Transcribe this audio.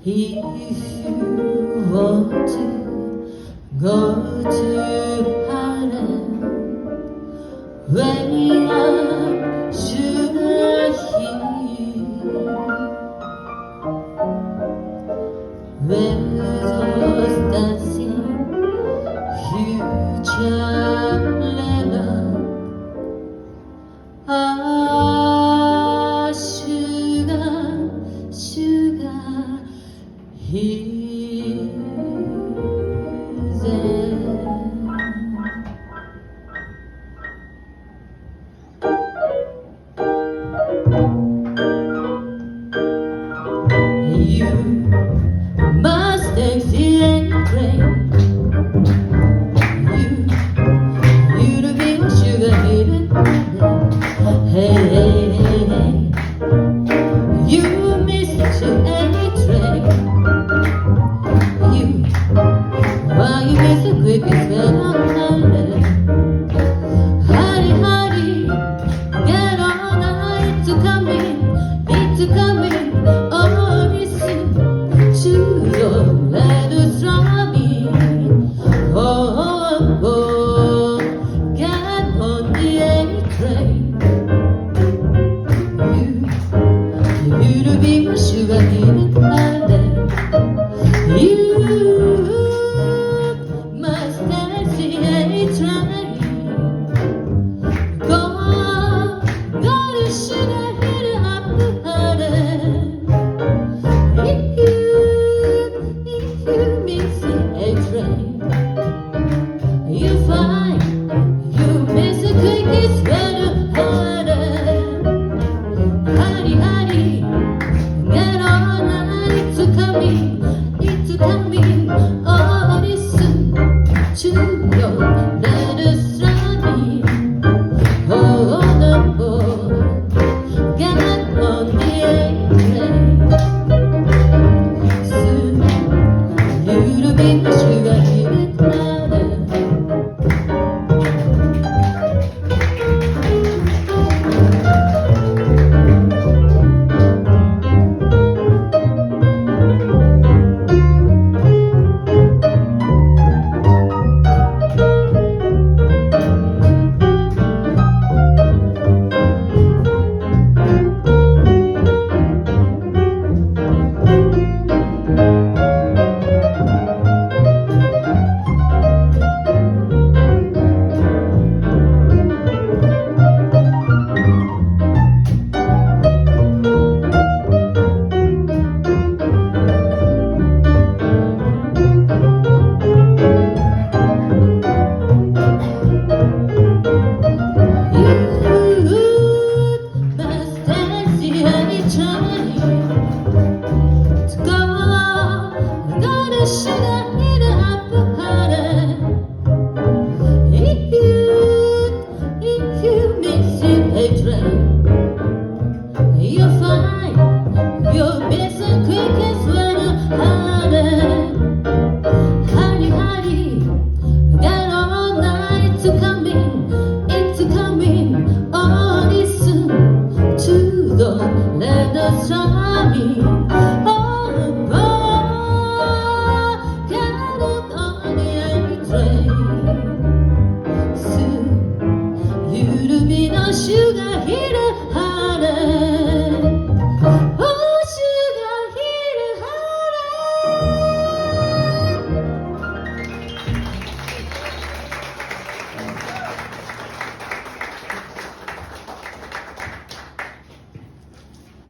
If you want to go to Harlem, way up Sugar Hill, where those dancing future level sugar, sugar hills. You must exit train. You to be a sugar hidden. Hey, hey, hey, hey. You miss any train. Why you miss the quickest when I'm lonely? Hurry, hurry, get on the night to come in, need to come in. Oh, listen to your letters from me. Oh, oh, oh, get on the A train. You to be my sugar in London. You must dance the A train. Go on, go to sugar hit up the Harlem. If you miss the A train, you find you miss the quickest way to Harlem. Hurry, hurry, get on, I need to come in, need to come in. Oh, listen to your letters from me. Oh, no, get on the A train. Soon, you to be my sugar in London. Let us try me. Oh, oh, get on the A train. Soon, you to be no sugar hero.